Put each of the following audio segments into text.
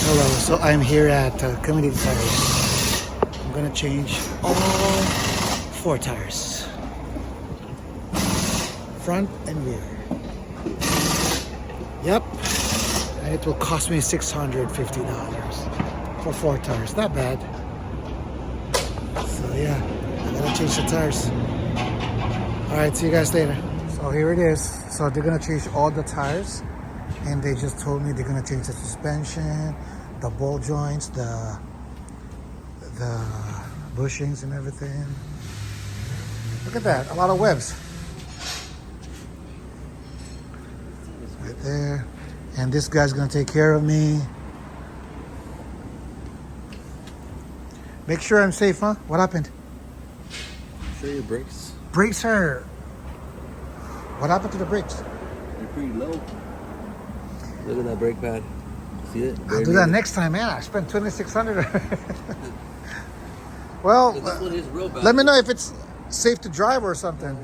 Hello, so I'm here at Community Tires. I'm gonna change all 4 tires, front and rear. Yep, and it will cost me $650 for 4 tires. Not bad. So yeah, I'm gonna change the tires. All right, see you guys later. So here it is. So they're gonna change all the tires, and they just told me they're gonna change the suspension, the ball joints, the bushings and everything. Look at that, a lot of webs right there. And this guy's gonna take care of me. Make sure I'm safe, huh? What happened? Sure your brakes. Brakes are. What happened to the brakes? They're pretty low. Look at that brake pad. See it? I'll do that next time, man. I spent $2,600. Well, this one is real bad. let me know if it's safe to drive or something.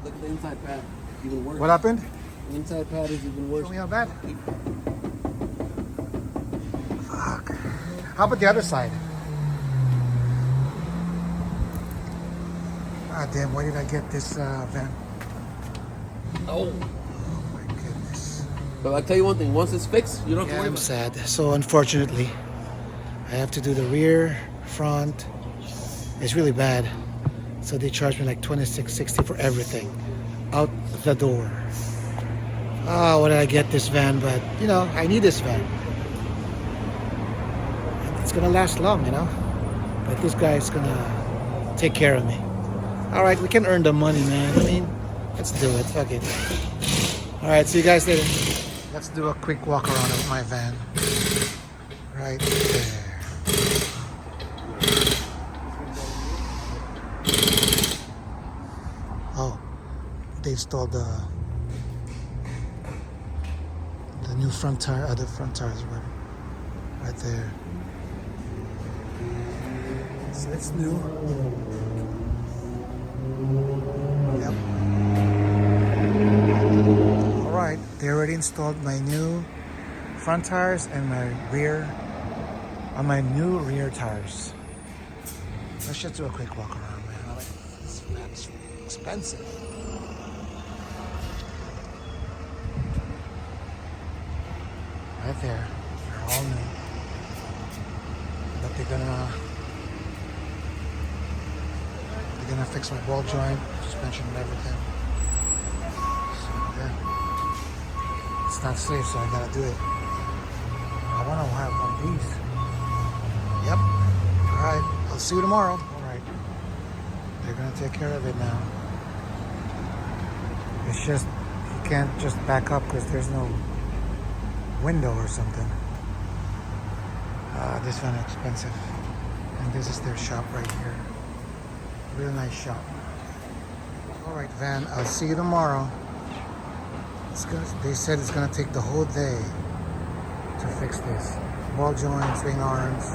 Look at the inside pad. Even worse. What happened? The inside pad is even worse. Show me how bad. Fuck. How about the other side? Ah, damn, why did I get this van? Oh. Oh my goodness. But I'll tell you one thing. Once it's fixed, you don't have to Yeah, worry I'm about sad. So unfortunately, I have to do the rear, front. It's really bad. So they charged me like $26.60 for everything. Out the door. Oh, why did I get this van? But, you know, I need this van. It's gonna last long, you know? But this guy's gonna take care of me. All right, we can earn the money, man. I mean, let's do it. Fuck it. All right, see you guys later. Let's do a quick walk around of my van. Right there. Oh, they installed the new front tire, other front tires, right there. So it's new. Yep. All right, they already installed my new front tires and my new rear tires. Let's just do a quick walk around, man. I like this van's expensive. Right there, they're all new. But they're gonna fix my ball joint, suspension, and everything. So yeah, it's not safe, so I gotta do it. I wanna have one of these. Yep. All right. I'll see you tomorrow. All right. They're gonna take care of it now. It's just you can't just back up because there's no window or something. This one is expensive, and this is their shop right here. Real nice shop. All right, van. I'll see you tomorrow. They said it's gonna take the whole day to fix this. Ball joints, wing arms,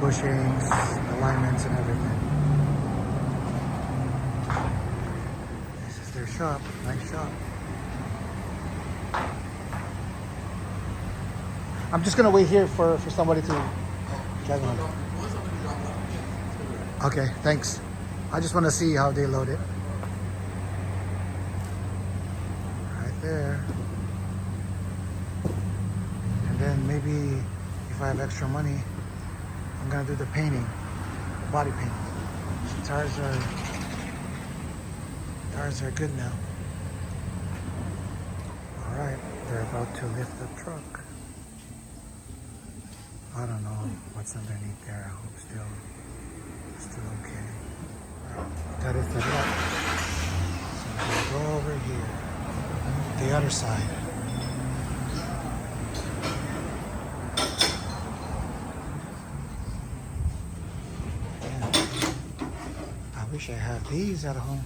bushings, alignments, and everything. This is their shop. Nice shop. I'm just gonna wait here for somebody to drive on. Okay, thanks. I just want to see how they load it. Right there. And then maybe if I have extra money, I'm gonna do the painting, body painting. The tires are good now. All right, they're about to lift the truck. I don't know what's underneath there. I hope still okay. That is the truck. So I'm gonna go over here, the other side. I wish I had these at home.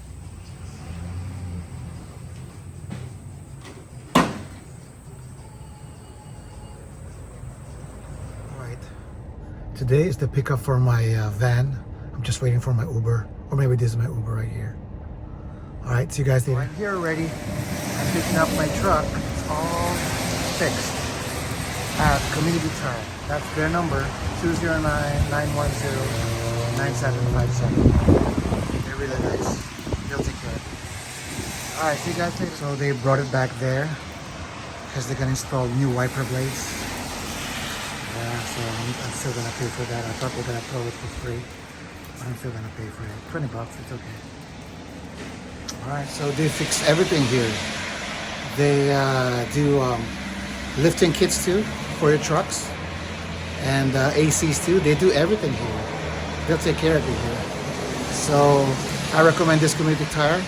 Alright. Today is the pickup for my van. I'm just waiting for my Uber. Or maybe this is my Uber right here. Alright, see you guys later. I'm here already. I'm picking up my truck. It's all fixed. at Community Tire. That's their number, 209-910-9757. They're really nice. They'll take care of it. Alright, see you guys later. So they brought it back there because they're gonna install new wiper blades. Yeah, so I'm still gonna pay for that. I thought they were gonna throw it for free, but I'm still gonna pay for it. $20, it's okay. Alright, so they fix everything here. They do lifting kits too for your trucks and ACs too. They do everything here. They'll take care of it here. So I recommend this Community Tire.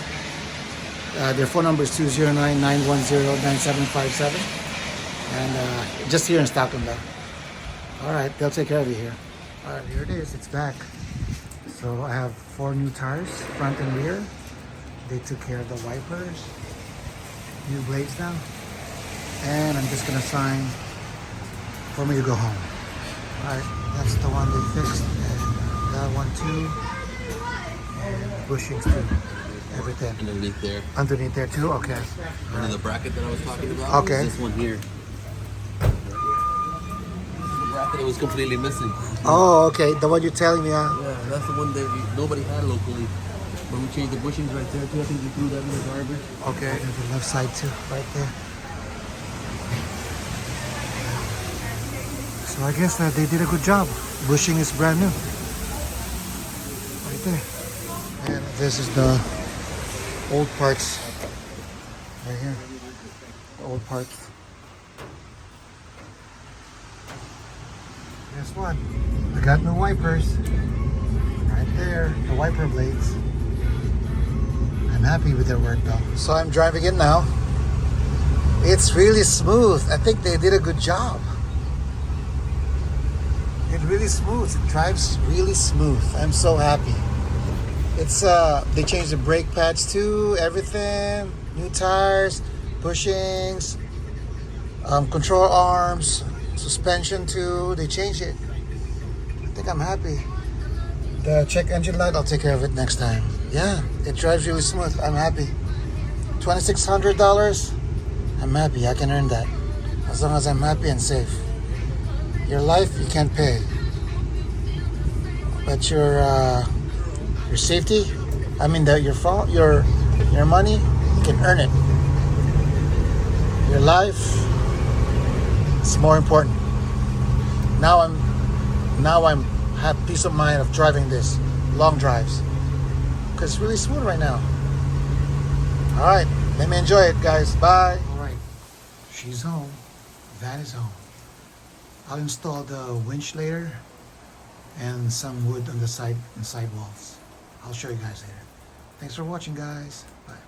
Their phone number is 209-910-9757, and just here in Stockton though. All right, they'll take care of you here. All right, here it is. It's back. So I have 4 new tires, front and rear. They took care of the wipers, new blades now, and I'm just gonna sign for me to go home. All right, that's the one they fixed, and that one too, and bushings too. Everything. Underneath there. Underneath there too? Okay. Under the bracket that I was talking about. Okay. This one here. The bracket that was completely missing. Oh, okay. The one you're telling me, Yeah, that's the one that nobody had locally. When we changed the bushings right there too, I think we threw that in the garbage. Okay. And the left side too, right there. So I guess that they did a good job. Bushing is brand new. Right there. And this is the old parts right here. The old parts. Guess what? I got new wipers. Right there. The wiper blades. I'm happy with their work though. So I'm driving it now. It's really smooth. I think they did a good job. It's really smooth. It drives really smooth. I'm so happy. It's they changed the brake pads too, everything, new tires, bushings, control arms, suspension too. They changed it. I think I'm happy. The check engine light, I'll take care of it next time. Yeah, it drives really smooth. I'm happy. $2,600. I'm happy. I can earn that as long as I'm happy and safe. Your life you can't pay, but your safety, I mean your money, you can earn it. Your life is more important. Now I'm have peace of mind of driving this long drives because it's really smooth right now. All right, let me enjoy it, guys. Bye. All right, she's home. Van is home. I'll install the winch later and some wood on the side walls. I'll show you guys later. Thanks for watching, guys. Bye.